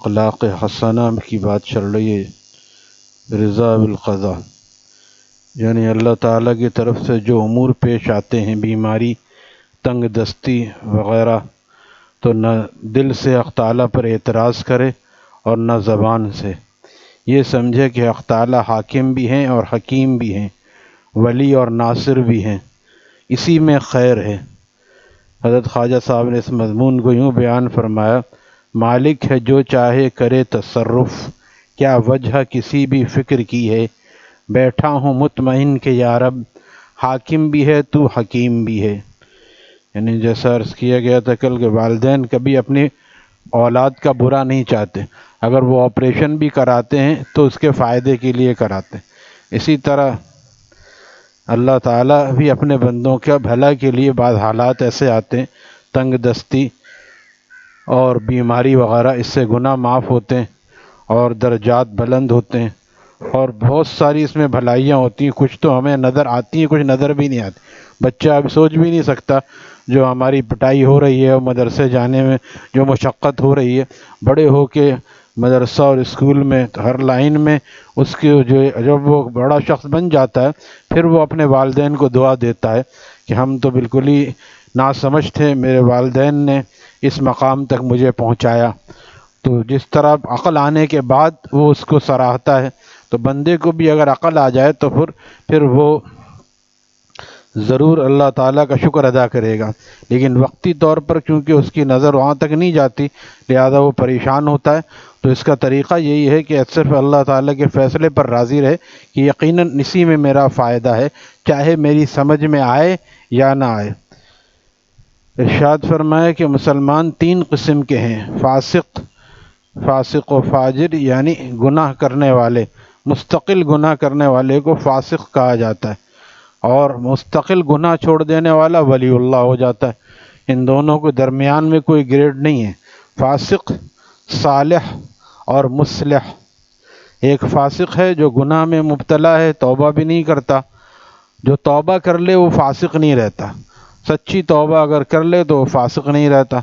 اخلاق حسنہ کی بات چل رہی ہے، رضا بالقضاء، یعنی اللہ تعالیٰ کی طرف سے جو امور پیش آتے ہیں، بیماری، تنگ دستی وغیرہ، تو نہ دل سے حق تعالیٰ پر اعتراض کرے اور نہ زبان سے، یہ سمجھے کہ حق تعالیٰ حاکم بھی ہیں اور حکیم بھی ہیں، ولی اور ناصر بھی ہیں، اسی میں خیر ہے۔ حضرت خواجہ صاحب نے اس مضمون کو یوں بیان فرمایا: مالک ہے جو چاہے کرے تصرف، کیا وجہ کسی بھی فکر کی ہے، بیٹھا ہوں مطمئن کہ یا رب، حاکم بھی ہے تو حکیم بھی ہے۔ یعنی جیسا عرض کیا گیا تھا کل، کے والدین کبھی اپنی اولاد کا برا نہیں چاہتے، اگر وہ آپریشن بھی کراتے ہیں تو اس کے فائدے کے لیے کراتے ہیں۔ اسی طرح اللہ تعالیٰ بھی اپنے بندوں کا بھلا کے لیے بعض حالات ایسے آتے ہیں، تنگ دستی اور بیماری وغیرہ، اس سے گناہ معاف ہوتے ہیں اور درجات بلند ہوتے ہیں، اور بہت ساری اس میں بھلائیاں ہوتی ہیں۔ کچھ تو ہمیں نظر آتی ہیں، کچھ نظر بھی نہیں آتی۔ بچہ اب سوچ بھی نہیں سکتا جو ہماری پٹائی ہو رہی ہے اور مدرسے جانے میں جو مشقت ہو رہی ہے، بڑے ہو کے مدرسہ اور اسکول میں ہر لائن میں اس کے جب وہ بڑا شخص بن جاتا ہے، پھر وہ اپنے والدین کو دعا دیتا ہے کہ ہم تو بالکل ہی ناسمجھ تھے، میرے والدین نے اس مقام تک مجھے پہنچایا۔ تو جس طرح عقل آنے کے بعد وہ اس کو سراہتا ہے، تو بندے کو بھی اگر عقل آ جائے تو پھر وہ ضرور اللہ تعالیٰ کا شکر ادا کرے گا، لیکن وقتی طور پر کیونکہ اس کی نظر وہاں تک نہیں جاتی، لہذا وہ پریشان ہوتا ہے۔ تو اس کا طریقہ یہی ہے کہ صرف اللہ تعالیٰ کے فیصلے پر راضی رہے کہ یقیناً اسی میں میرا فائدہ ہے، چاہے میری سمجھ میں آئے یا نہ آئے۔ ارشاد فرمایا کہ مسلمان تین قسم کے ہیں: فاسق و فاجر، یعنی گناہ کرنے والے، مستقل گناہ کرنے والے کو فاسق کہا جاتا ہے، اور مستقل گناہ چھوڑ دینے والا ولی اللہ ہو جاتا ہے۔ ان دونوں کے درمیان میں کوئی گریڈ نہیں ہے۔ فاسق، صالح اور مصلح۔ ایک فاسق ہے جو گناہ میں مبتلا ہے، توبہ بھی نہیں کرتا، جو توبہ کر لے وہ فاسق نہیں رہتا، سچی توبہ اگر کر لے تو وہ فاسق نہیں رہتا۔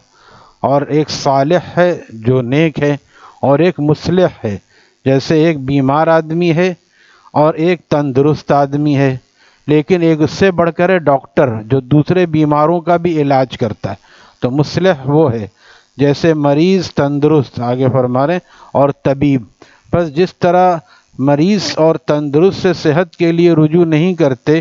اور ایک صالح ہے جو نیک ہے، اور ایک مصلح ہے، جیسے ایک بیمار آدمی ہے اور ایک تندرست آدمی ہے، لیکن ایک اس سے بڑھ کر ہے ڈاکٹر جو دوسرے بیماروں کا بھی علاج کرتا ہے، تو مصلح وہ ہے جیسے مریض، تندرست، آگے فرما رہے ہیں، اور طبیب۔ بس جس طرح مریض اور تندرست سے صحت کے لیے رجوع نہیں کرتے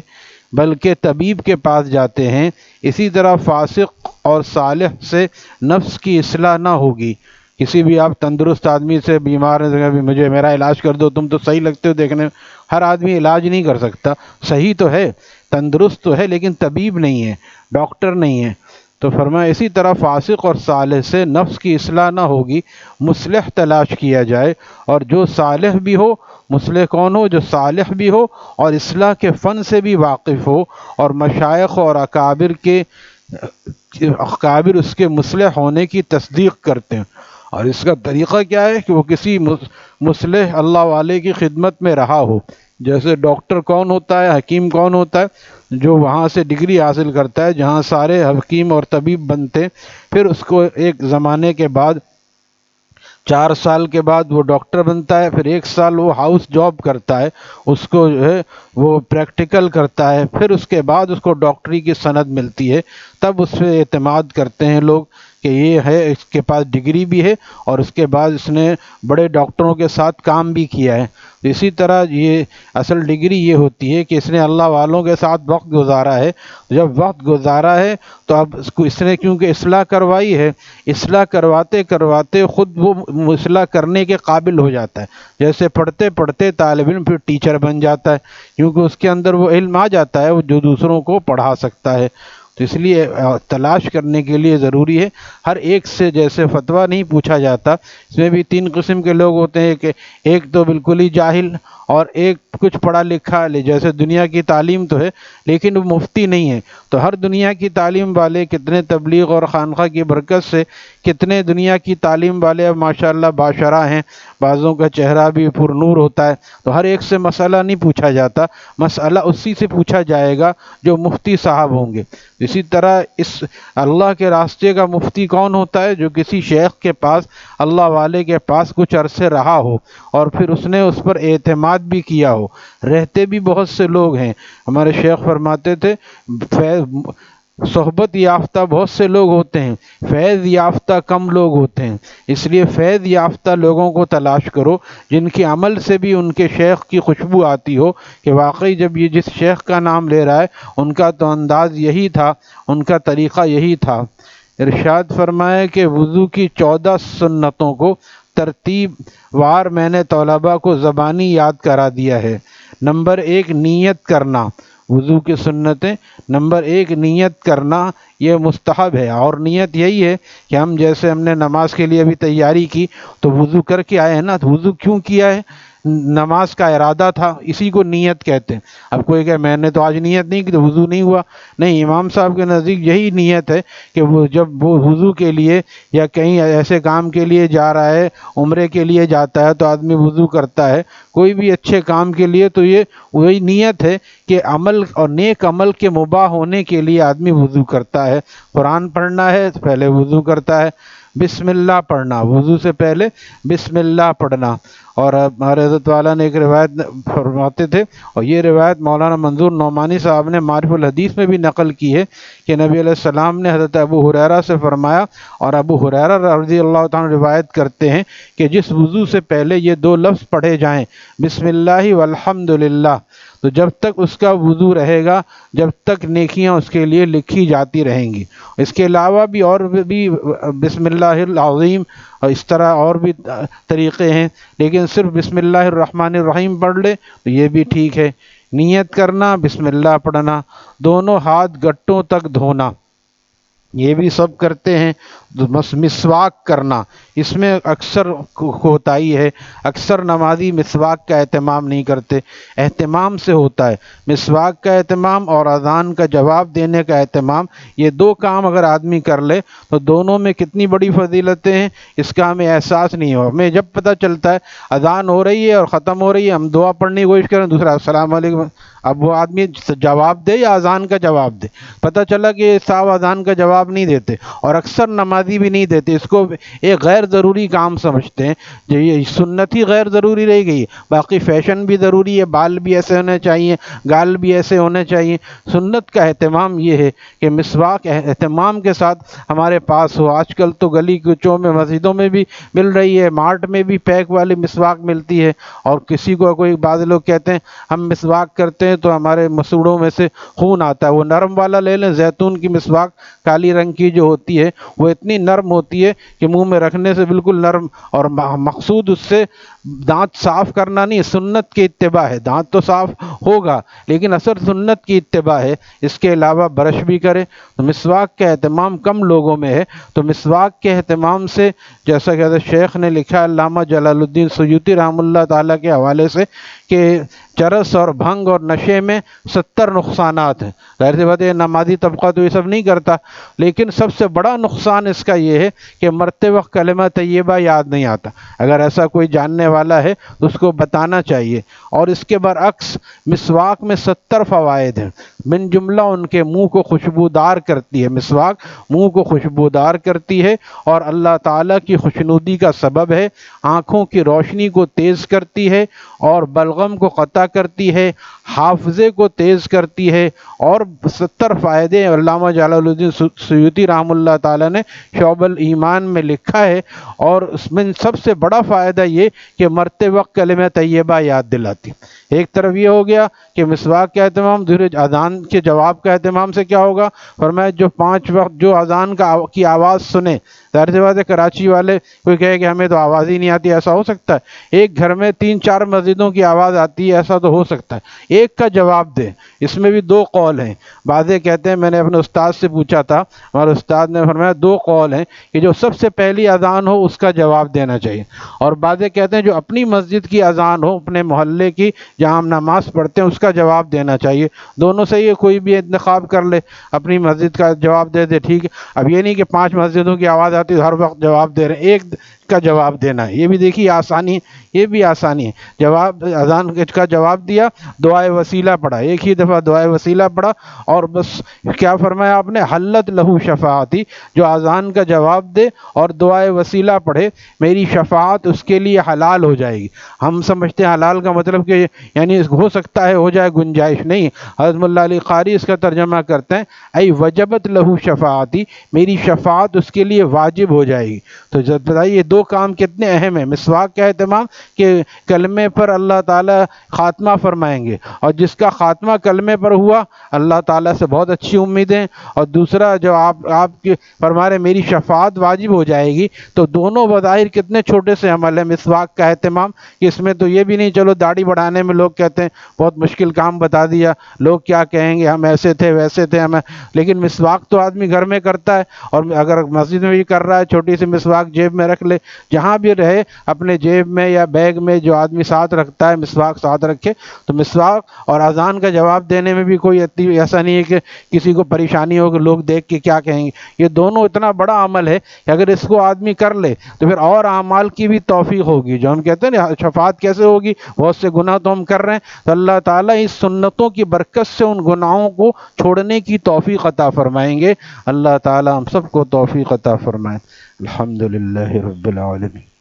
بلکہ طبیب کے پاس جاتے ہیں، اسی طرح فاسق اور صالح سے نفس کی اصلاح نہ ہوگی۔ کسی بھی آپ تندرست آدمی سے بیمار نے مجھے میرا علاج کر دو، تم تو صحیح لگتے ہو دیکھنے میں، ہر آدمی علاج نہیں کر سکتا، صحیح تو ہے، تندرست تو ہے، لیکن طبیب نہیں ہے، ڈاکٹر نہیں ہے۔ تو فرمایا اسی طرح فاسق اور صالح سے نفس کی اصلاح نہ ہوگی، مصلح تلاش کیا جائے، اور جو صالح بھی ہو، مصلح کون ہو؟ جو صالح بھی ہو اور اصلاح کے فن سے بھی واقف ہو، اور مشائخ اور اکابر اس کے مصلح ہونے کی تصدیق کرتے ہیں۔ اور اس کا طریقہ کیا ہے کہ وہ کسی مصلح اللہ والے کی خدمت میں رہا ہو۔ جیسے ڈاکٹر کون ہوتا ہے، حکیم کون ہوتا ہے؟ جو وہاں سے ڈگری حاصل کرتا ہے جہاں سارے حکیم اور طبیب بنتے، پھر اس کو ایک زمانے کے بعد 4 سال کے بعد وہ ڈاکٹر بنتا ہے، پھر 1 سال وہ ہاؤس جاب کرتا ہے، اس کو جو ہے وہ پریکٹیکل کرتا ہے، پھر اس کے بعد اس کو ڈاکٹری کی سند ملتی ہے، تب اس پہ اعتماد کرتے ہیں لوگ کہ یہ ہے، اس کے پاس ڈگری بھی ہے اور اس کے بعد اس نے بڑے ڈاکٹروں کے ساتھ کام بھی کیا ہے۔ اسی طرح یہ اصل ڈگری یہ ہوتی ہے کہ اس نے اللہ والوں کے ساتھ وقت گزارا ہے، جب وقت گزارا ہے تو اب اس نے کیونکہ اصلاح کروائی ہے، اصلاح کرواتے کرواتے خود وہ اصلاح کرنے کے قابل ہو جاتا ہے۔ جیسے پڑھتے پڑھتے طالب علم پھر ٹیچر بن جاتا ہے، کیونکہ اس کے اندر وہ علم آ جاتا ہے جو دوسروں کو پڑھا سکتا ہے۔ تو اس لیے تلاش کرنے کے لیے ضروری ہے، ہر ایک سے جیسے فتویٰ نہیں پوچھا جاتا، اس میں بھی 3 قسم کے لوگ ہوتے ہیں کہ ایک تو بالکل ہی جاہل، اور ایک کچھ پڑھا لکھا، جیسے دنیا کی تعلیم تو ہے لیکن وہ مفتی نہیں ہے۔ تو ہر دنیا کی تعلیم والے کتنے تبلیغ اور خانقاہ کی برکت سے کتنے دنیا کی تعلیم والے اب ماشاءاللہ باشرح ہیں، بعضوں کا چہرہ بھی پر نور ہوتا ہے۔ تو ہر ایک سے مسئلہ نہیں پوچھا جاتا، مسئلہ اسی سے پوچھا جائے گا جو مفتی صاحب ہوں گے۔ اسی طرح اس اللہ کے راستے کا مفتی کون ہوتا ہے؟ جو کسی شیخ کے پاس، اللہ والے کے پاس کچھ عرصے رہا ہو اور پھر اس نے اس پر اعتماد بھی کیا ہو۔ رہتے بھی بہت سے لوگ ہیں، ہمارے شیخ فرماتے تھے صحبت یافتہ بہت سے لوگ ہوتے ہیں، فیض یافتہ کم لوگ ہوتے ہیں۔ اس لیے فیض یافتہ لوگوں کو تلاش کرو جن کے عمل سے بھی ان کے شیخ کی خوشبو آتی ہو کہ واقعی جب یہ جس شیخ کا نام لے رہا ہے ان کا تو انداز یہی تھا، ان کا طریقہ یہی تھا۔ ارشاد فرمایا کہ وضو کی 14 سنتوں کو ترتیب وار میں نے طلباء کو زبانی یاد کرا دیا ہے۔ نمبر 1 نیت کرنا، وضو کی سنتیں۔ نمبر 1 نیت کرنا، یہ مستحب ہے، اور نیت یہی ہے کہ جیسے ہم نے نماز کے لیے ابھی تیاری کی تو وضو کر کے آئے ہیں نا، تو وضو کیوں کیا ہے؟ نماز کا ارادہ تھا، اسی کو نیت کہتے ہیں۔ اب کوئی کہ میں نے تو آج نیت نہیں کی تو وضو نہیں ہوا، نہیں، امام صاحب کے نزدیک یہی نیت ہے کہ وہ جب وہ وضو کے لیے یا کہیں ایسے کام کے لیے جا رہا ہے، عمرے کے لیے جاتا ہے تو آدمی وضو کرتا ہے، کوئی بھی اچھے کام کے لیے، تو یہ وہی نیت ہے کہ عمل اور نیک عمل کے مباح ہونے کے لیے آدمی وضو کرتا ہے۔ قرآن پڑھنا ہے تو پہلے وضو کرتا ہے، بسم اللہ پڑھنا، وضو سے پہلے بسم اللہ پڑھنا۔ اور ہمارے حضرت والا نے ایک روایت فرماتے تھے، اور یہ روایت مولانا منظور نعمانی صاحب نے معارف الحدیث میں بھی نقل کی ہے کہ نبی علیہ السلام نے حضرت ابو ہریرہ سے فرمایا، اور ابو ہریرہ رضی اللہ تعالیٰ روایت کرتے ہیں کہ جس وضو سے پہلے یہ 2 لفظ پڑھے جائیں، بسم اللہ والحمد للہ، تو جب تک اس کا وضو رہے گا جب تک نیکیاں اس کے لیے لکھی جاتی رہیں گی۔ اس کے علاوہ بھی اور بھی بسم اللہ العظیم اور اس طرح اور بھی طریقے ہیں، لیکن صرف بسم اللہ الرحمن الرحیم پڑھ لے تو یہ بھی ٹھیک ہے۔ نیت کرنا، بسم اللہ پڑھنا، دونوں ہاتھ گٹوں تک دھونا، یہ بھی سب کرتے ہیں۔ مسواک کرنا، اس میں اکثر کوتاہی ہے، اکثر نمازی مسواک کا اہتمام نہیں کرتے، اہتمام سے ہوتا ہے۔ مسواک کا اہتمام اور اذان کا جواب دینے کا اہتمام، یہ 2 کام اگر آدمی کر لے تو دونوں میں کتنی بڑی فضیلتیں ہیں اس کا ہمیں احساس نہیں ہو۔ ہمیں جب پتہ چلتا ہے اذان ہو رہی ہے اور ختم ہو رہی ہے، ہم دعا پڑھنے کی کوشش کریں، دوسرا السلام علیکم، اب وہ آدمی جواب دے یا اذان کا جواب دے، پتہ چلا کہ صاحب اذان کا جواب نہیں دیتے، اور اکثر نمازی بھی نہیں دیتے، اس کو ایک غیر ضروری کام سمجھتے ہیں۔ جو یہ سنت ہی غیر ضروری رہ گئی، باقی فیشن بھی ضروری ہے، بال بھی ایسے ہونے چاہیے، گال بھی ایسے ہونے چاہیے۔ سنت کا اہتمام یہ ہے کہ مسواک اہتمام کے ساتھ ہمارے پاس ہو۔ آج کل تو گلی کوچوں میں، مسجدوں میں بھی مل رہی ہے، مارٹ میں بھی پیک والی مسواک ملتی ہے، اور کسی کو کوئی بعض لوگ کہتے ہیں ہم مسواک کرتے ہیں تو ہمارے مسوڑوں میں سے خون آتا ہے، وہ نرم والا لے لیں۔ زیتون کی مسواک کالی رنگ کی جو ہوتی ہے وہ اتنی نرم ہوتی ہے کہ منہ میں رکھنے سے بالکل نرم، اور مقصود اس سے دانت صاف کرنا نہیں، سنت کی اتباع ہے۔ دانت تو صاف ہوگا لیکن اثر سنت کی اتباع ہے۔ اس کے علاوہ برش بھی کرے، تو مسواک کا اہتمام کم لوگوں میں ہے، تو مسواک کے اہتمام سے جیسا کہ حضرت شیخ نے لکھا علامہ جلال الدین سیوطی رحمہ اللہ تعالیٰ کے حوالے سے کہ چرس اور بھنگ اور نشے میں 70 نقصانات ہیں۔ ظاہر سی بات ہے نمازی طبقہ تو یہ سب نہیں کرتا، لیکن سب سے بڑا نقصان اس کا یہ ہے کہ مرتے وقت کلمہ طیبہ یاد نہیں آتا۔ اگر ایسا کوئی جاننے والا ہے تو اس کو بتانا چاہیے۔ اور اس کے برعکس مسواک میں 70 فوائد ہیں، من جملہ ان کے منہ کو خوشبودار کرتی ہے۔ مسواک منہ کو خوشبودار کرتی ہے اور اللہ تعالیٰ کی خوشنودی کا سبب ہے، آنکھوں کی روشنی کو تیز کرتی ہے اور بلغم کو قطع کرتی ہے، حافظے کو تیز کرتی ہے، اور 70 فائدے علامہ جلال الدین سیوطی رحمہ اللہ تعالیٰ نے شعب الایمان میں لکھا ہے۔ اور اس میں سب سے بڑا فائدہ یہ کہ مرتے وقت کلمہ طیبہ یاد دلاتی۔ ایک طرف یہ ہو گیا کہ مسواک کا اہتمام، دوسرے اذان کے جواب کا اہتمام سے کیا ہوگا؟ فرمایا جو 5 وقت جو اذان کی آواز سنے، ظاہر سی بات ہے کراچی والے کوئی کہے کہ ہمیں تو آواز ہی نہیں آتی، ایسا ہو سکتا ہے؟ ایک گھر میں 3-4 مسجدوں کی آواز آتی ہے، ایسا تو ہو سکتا ہے؟ ایک کا جواب دے۔ اس میں بھی 2 قول ہیں، بعضے کہتے ہیں، میں نے اپنے استاد سے پوچھا تھا، ہمارے استاد نے فرمایا 2 قول ہیں کہ جو سب سے پہلی اذان ہو اس کا جواب دینا چاہیے، اور بعضے کہتے ہیں جو اپنی مسجد کی اذان ہو، اپنے محلے کی جہاں ہم نماز پڑھتے ہیں اس کا جواب دینا چاہیے۔ دونوں سے یہ کوئی بھی انتخاب کر لے، اپنی مسجد کا جواب دے دے، ٹھیک ہے۔ اب یہ نہیں کہ 5 مسجدوں کی آواز آتی ہے ہر وقت جواب دے رہے ہیں، ایک کا جواب دینا ہے۔ یہ بھی دیکھیے آسانی، یہ بھی آسانی ہے۔ جواب اذان کا جواب دیا، دعائے وسیلہ پڑھا، ایک ہی دفعہ دعائے وسیلہ پڑھا، اور بس کیا فرمایا آپ نے، حلت لہو شفاعتی، جو اذان کا جواب دے اور دعائے وسیلہ پڑھے میری شفاعت اس کے لیے حلال ہو جائے گی۔ ہم سمجھتے ہیں حلال کا مطلب کہ یعنی ہو سکتا ہے ہو جائے، گنجائش نہیں۔ حضرت مولا علی قاری اس کا ترجمہ کرتے ہیں ای وجبت لہو شفاعتی، میری شفاعت اس کے لیے واجب ہو جائے گی۔ تو جب بتائیے یہ دو کام کتنے اہم ہیں، مسواک کا اہتمام کہ کلمے پر اللہ تعالیٰ خاتمہ فرمائیں گے، اور جس کا خاتمہ کلمے پر ہوا اللہ تعالیٰ سے بہت اچھی امیدیں، اور دوسرا جو آپ کے فرما رہے میری شفاعت واجب ہو جائے گی، تو دونوں بظاہر کتنے چھوٹے سے عمل ہے مسواک کا اہتمام۔ اس میں تو یہ بھی نہیں چلو داڑھی بڑھانے میں لوگ کہتے ہیں بہت مشکل کام بتا دیا، لوگ کیا کہیں گے، ہم ایسے تھے ویسے تھے ہمیں، لیکن مسواک تو آدمی گھر میں کرتا ہے، اور اگر مسجد میں بھی کر رہا ہے چھوٹی سی مسواک جیب میں رکھ لے، جہاں بھی رہے اپنے جیب میں یا بیگ میں جو آدمی ساتھ رکھتا ہے مسواک ساتھ رکھے۔ تو مسواک اور اذان کا جواب دینے میں بھی کوئی ایسا نہیں ہے کہ کسی کو پریشانی ہو کہ لوگ دیکھ کے کیا کہیں گے۔ یہ دونوں اتنا بڑا عمل ہے کہ اگر اس کو آدمی کر لے تو پھر اور اعمال کی بھی توفیق ہوگی۔ جو ہم کہتے ہیں نا شفاعت کیسے ہوگی، بہت سے گناہ تو ہم کر رہے ہیں، تو اللہ تعالیٰ اس سنتوں کی برکت سے ان گناہوں کو چھوڑنے کی توفیق عطا فرمائیں گے۔ اللہ تعالیٰ ہم سب کو توفیق عطا فرمائے۔ الحمدللہ رب العالمین۔